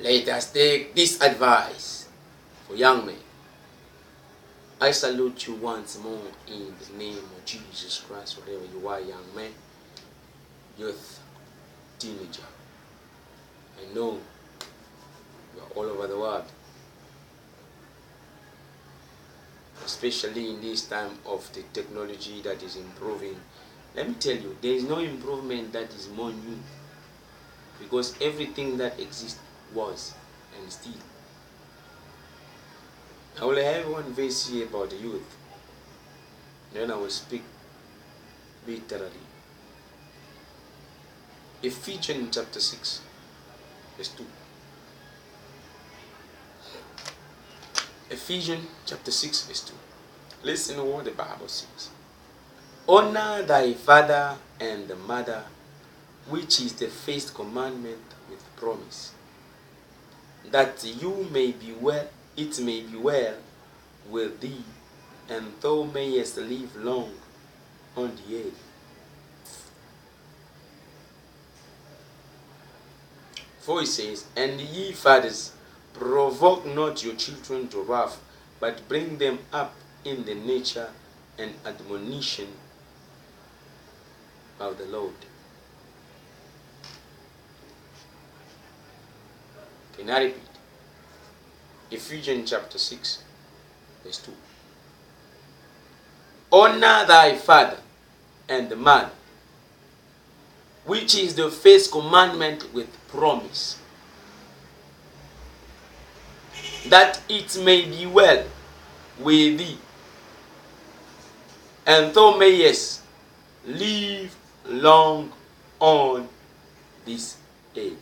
Let us take this advice for young men. I salute you once more in the name of Jesus Christ, wherever you are, young man, youth, teenager. I know you are all over the world, especially in this time of the technology that is improving. Let me tell you, there is no improvement that is more new, because everything that exists was and still. I will have one verse here about the youth. Then I will speak literally. Ephesians chapter 6, verse 2. Ephesians chapter 6, verse 2. Listen to what the Bible says. Honor thy father and the mother, which is the first commandment with promise, that you may be well, it may be well with thee, and thou mayest live long on the earth. For it says, and ye fathers, provoke not your children to wrath, but bring them up in the nature and admonition of the Lord. Can I repeat? Ephesians chapter 6, verse 2. Honor thy father and the mother, which is the first commandment with promise, that it may be well with thee, and thou mayest live long on this earth.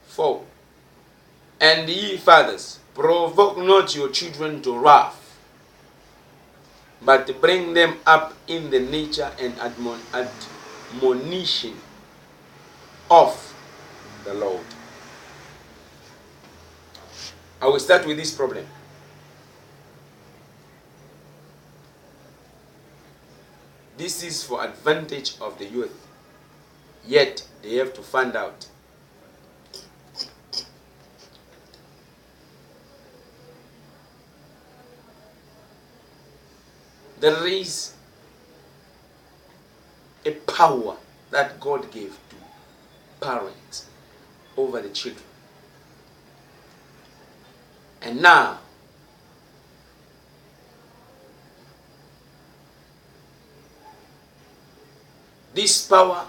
4. And ye fathers, provoke not your children to wrath, but bring them up in the nature and admonition of the Lord. I will start with this problem. This is for advantage of the youth, yet they have to find out. There is a power that God gave to parents over the children. And now, this power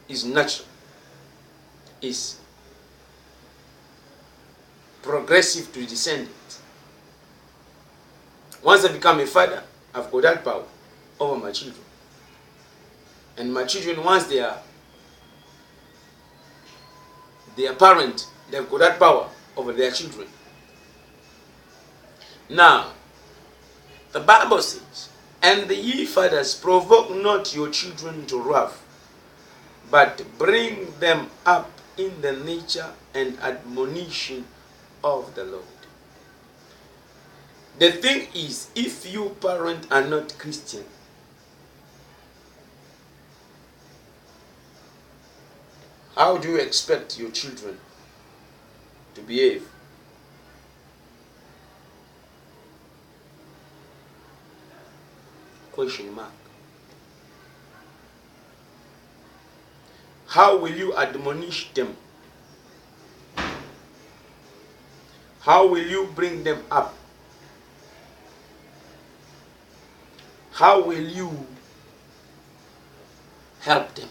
is natural, is progressive to descendants. Once I become a father, I've got that power over my children. And my children, once they are parent, they've got that power over their children. Now, the Bible says, and ye fathers, provoke not your children to wrath, but bring them up in the nature and admonition of the Lord. The thing is, if you parents are not Christian, how do you expect your children to behave? Question mark. How will you admonish them? How will you bring them up? How will you help them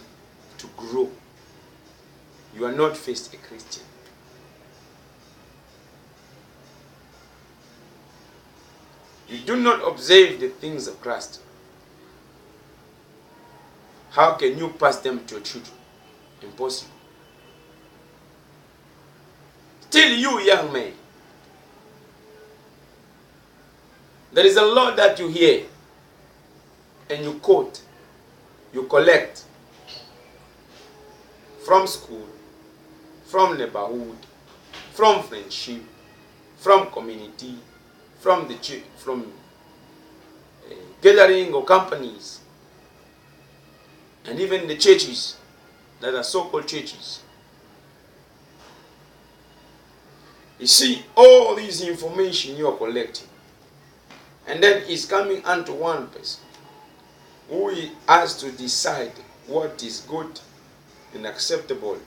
to grow? You are not first a Christian. You do not observe the things of Christ. How can you pass them to your children? Impossible. Still, you young man, there is a law that you hear and you quote, you collect from school, from neighborhood, from friendship, from community, from the church, from gathering or companies, and even the churches. that are so-called churches. You see, all this information you are collecting, and then it's coming unto one person who has to decide what is good and acceptable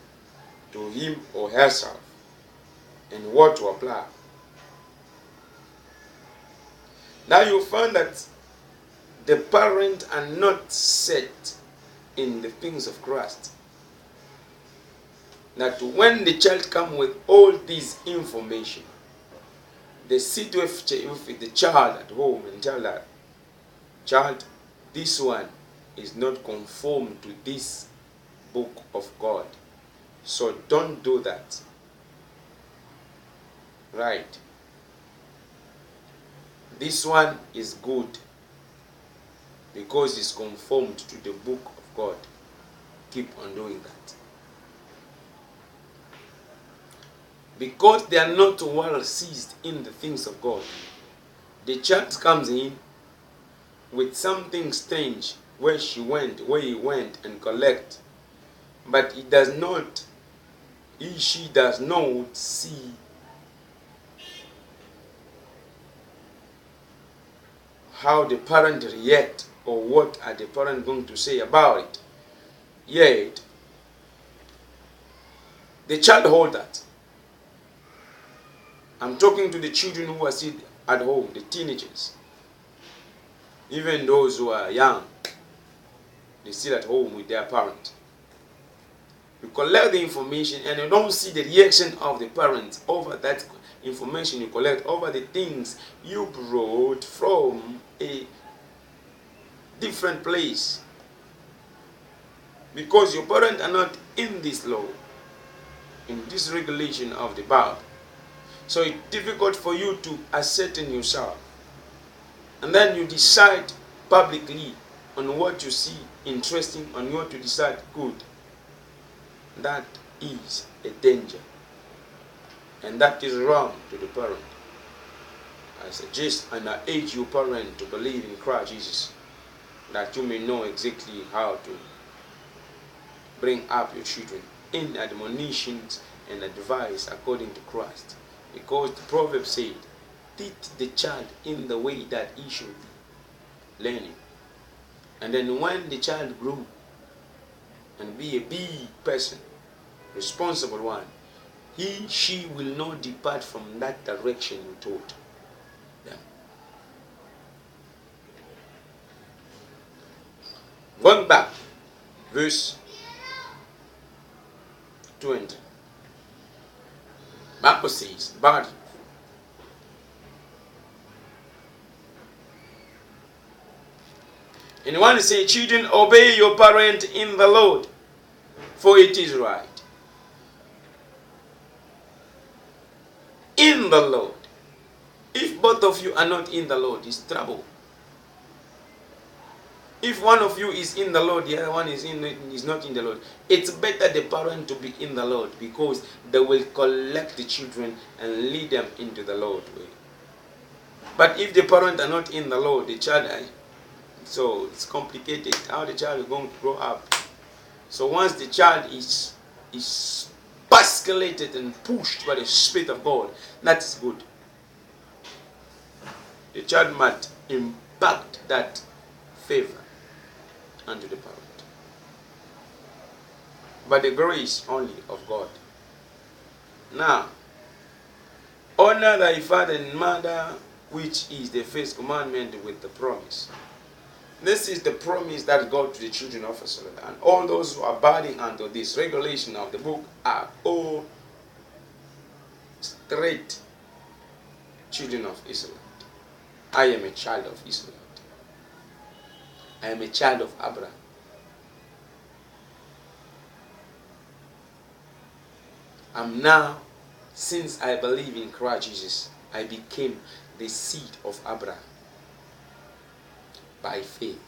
to him or herself and what to apply. Now you find that the parents are not set in the things of Christ. That when the child comes with all this information, they sit with the child at home and tell that, child, this one is not conformed to this book of God. So don't do that. Right. This one is good because it's conformed to the book of God. Keep on doing that. Because they are not well seized in the things of God, the child comes in with something strange where he went and collect, but she does not see how the parent react or what are the parent going to say about it. Yet the child hold that. I'm talking to the children who are still at home, the teenagers. Even those who are young, they're still at home with their parents. You collect the information and you don't see the reaction of the parents over that information you collect, over the things you brought from a different place. Because your parents are not in this law, in this regulation of the Bible. So it's difficult for you to ascertain yourself. And then you decide publicly on what you see interesting, on what you decide good. That is a danger. And that is wrong to the parent. I suggest and I urge you parent to believe in Christ Jesus, that you may know exactly how to bring up your children in admonitions and advice according to Christ. Because the proverb said, teach the child in the way that he should be learning. And then when the child grew and be a big person, responsible one, she will not depart from that direction you taught them. Going back, verse 20. Bible says, but and one say, children, obey your parent in the Lord, for it is right. In the Lord. If both of you are not in the Lord, it's trouble. If one of you is in the Lord, the other one is not in the Lord, it's better the parent to be in the Lord, because they will collect the children and lead them into the Lord way. But if the parents are not in the Lord, the child, so it's complicated how the child is going to grow up. So once the child is basculated and pushed by the Spirit of God, that is good. The child might impact that favor unto the parent. But the grace only of God. Now, honor thy father and mother, which is the first commandment with the promise. This is the promise that God to the children of Israel. And all those who are abiding under this regulation of the book are all straight children of Israel. I am a child of Israel. I am a child of Abraham. I'm now, since I believe in Christ Jesus, I became the seed of Abraham by faith.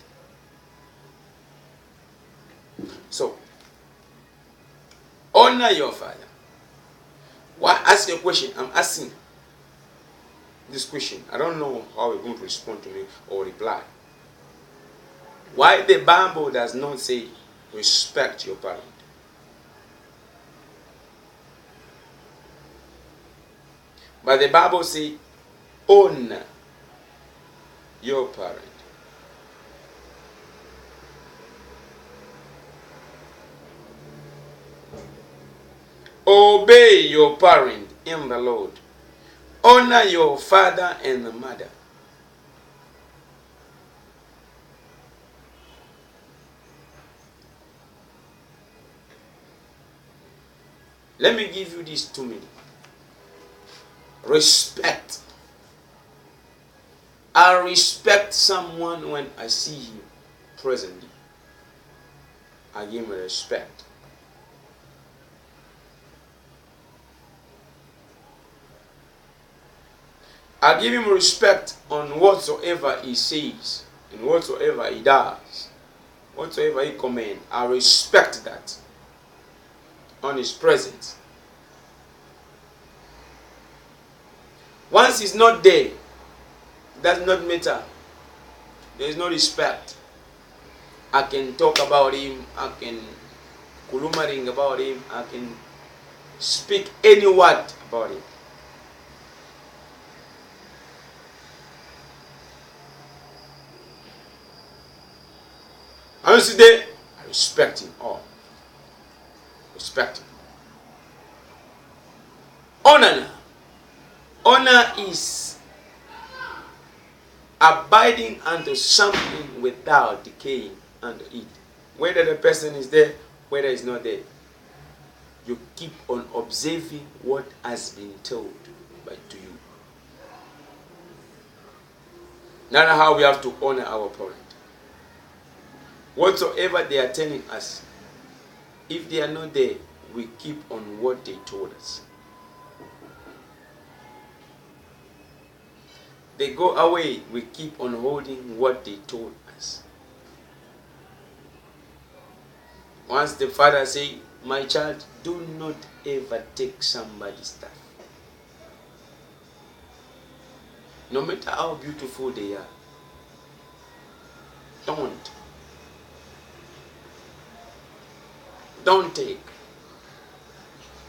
So, honor your father. Why ask a question? I'm asking this question. I don't know how you're going to respond to me or reply. Why the Bible does not say respect your parent? But the Bible says, honor your parent. Obey your parent in the Lord. Honor your father and mother. Let me give you these 2 minutes. Respect. I respect someone when I see him presently. I give him respect. I give him respect on whatsoever he says and whatsoever he does, whatsoever he commands. I respect that on his presence. Once he's not there, does not matter. There is no respect. I can talk about him, I can kulumaring about him, I can speak any word about him. I see there, I respect him all. Respect him. Honor. Honor is abiding unto something without decaying unto it. Whether the person is there, whether he's not there. You keep on observing what has been told to you. That's how we have to honor our parents. Whatsoever they are telling us, if they are not there, we keep on what they told us. They go away, we keep on holding what they told us. Once the father say, my child, do not ever take somebody's stuff. No matter how beautiful they are, don't take.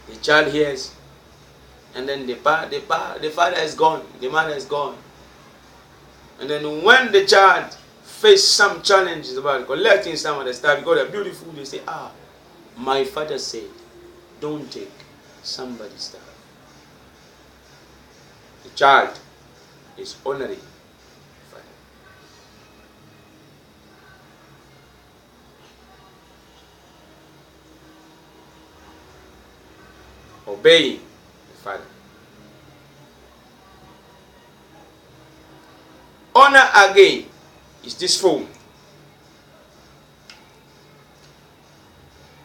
The child hears, and then the father is gone, the mother is gone. And then when the child face some challenges about collecting some of the stuff because they're beautiful, they say, my father said, don't take somebody's stuff. The child is honoring the father. Obeying the father. Honor again is this form.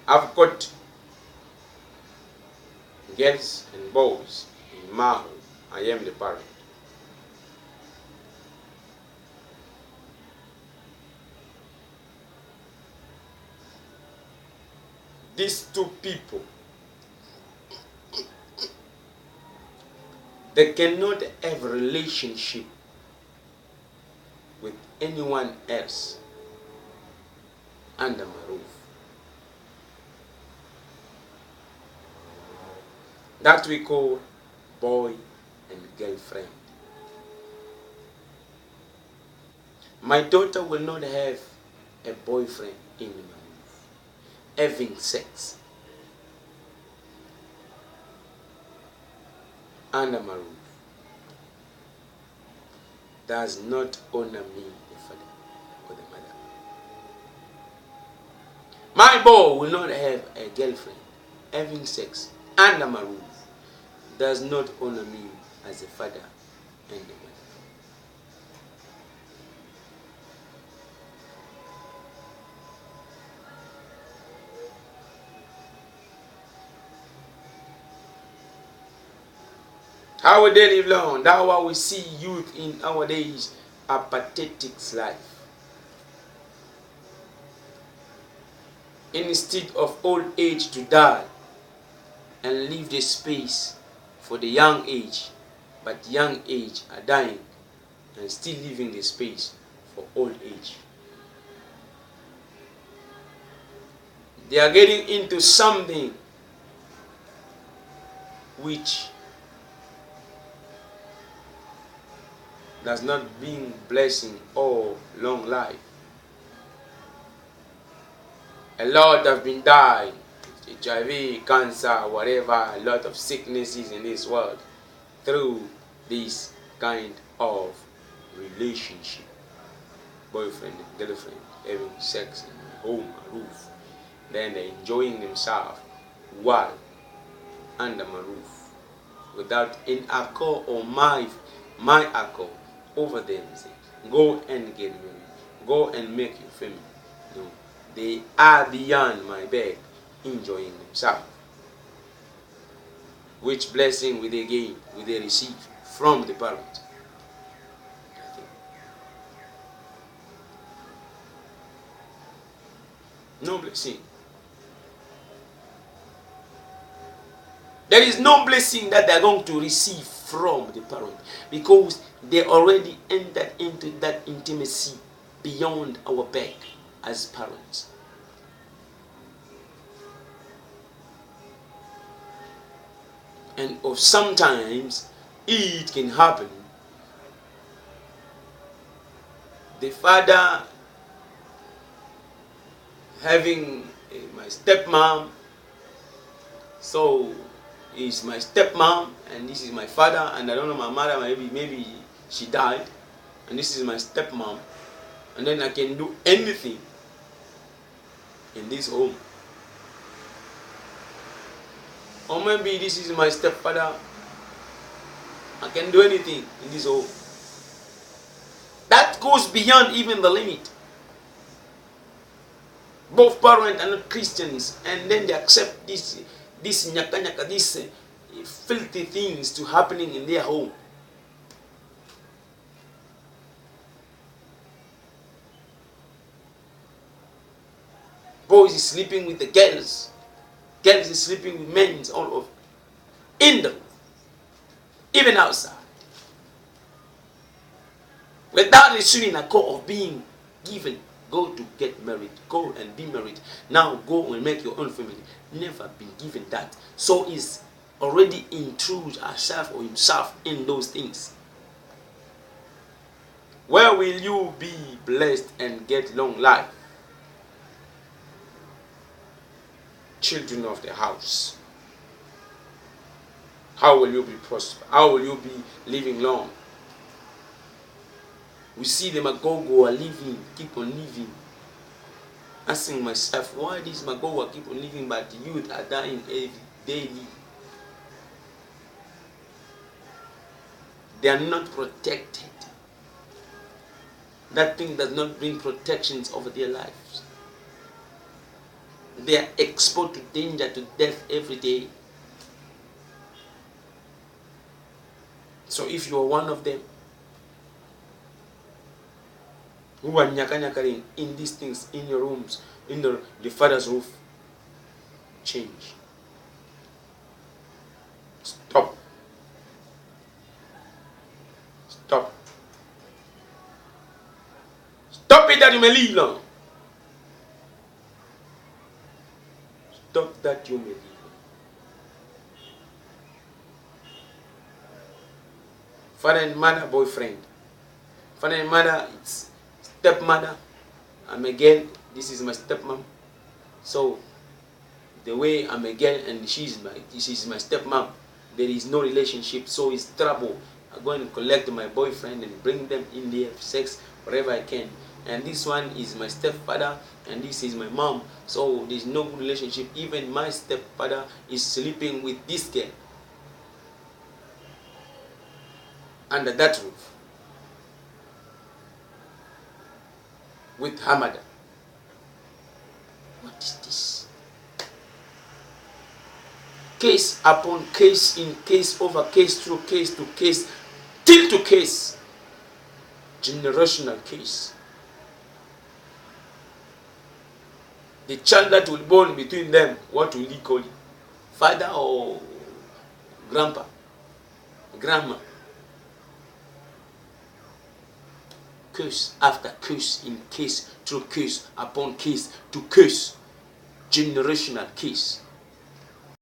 I've got girls and boys in Mahu. I am the parent. These two people, they cannot have a relationship with anyone else under my roof. That we call boy and girlfriend. My daughter will not have a boyfriend in my roof, having sex under my roof. Does not honor me, the father or the mother. My boy will not have a girlfriend having sex under my roof. Does not honor me as a father and the mother. How will they live long? That's why we see youth in our days a pathetic life. Instead of old age to die and leave the space for the young age, but young age are dying and still leaving the space for old age. They are getting into something which does not bring blessing or long life. A lot have been died, HIV, cancer, whatever, a lot of sicknesses in this world through this kind of relationship. Boyfriend and girlfriend having sex in a home, a roof. Then they're enjoying themselves while under my roof without in accord or my accord over them. Say, go and get married. Go and make your family. No, they are beyond my bed, enjoying themselves. Which blessing will they gain? Will they receive from the parent? No blessing. There is no blessing that they are going to receive from the parent because they already entered into that intimacy beyond our back as parents. And of sometimes it can happen. The father having my stepmom, so is my stepmom and this is my father, and I don't know my mother, maybe she died, and this is my stepmom, and then I can do anything in this home. Or maybe this is my stepfather, I can do anything in this home. That goes beyond even the limit. Both parents are not Christians, and then they accept this nyaka, these filthy things to happening in their home. Boys is sleeping with the girls. Girls is sleeping with men all over. In the room. Even outside. Without receiving a call of being given. Go to get married. Go and be married. Now go and make your own family. Never been given that. So he's already intrude herself or himself in those things. Where will you be blessed and get long life? Children of the house. How will you be prosperous? How will you be living long? We see the Magogo are living, keep on living. Asking myself, why these Magogo keep on living but the youth are dying daily? They are not protected. That thing does not bring protections over their lives. They are exposed to danger, to death every day. So if you are one of them who are nyakanyakaring in these things, in your rooms, in the father's roof, change. Stop. Stop. Stop it that you may live long. Stop that you may live. Father and mother, boyfriend. Father and mother, it's stepmother. I'm a girl. This is my stepmom. So the way I'm a girl and she's my stepmom, there is no relationship. So it's trouble. I'm going to collect my boyfriend and bring them in there, sex, wherever I can. And this one is my stepfather and this is my mom. So there's no good relationship. Even my stepfather is sleeping with this girl under that roof with her mother. What is this? Case upon case, in case over case, through case to case, till to case. Generational case. The child that will be born between them, what will he call it? Father or grandpa? Grandma? Curse after curse, in case, through case, upon case, to case. Generational case.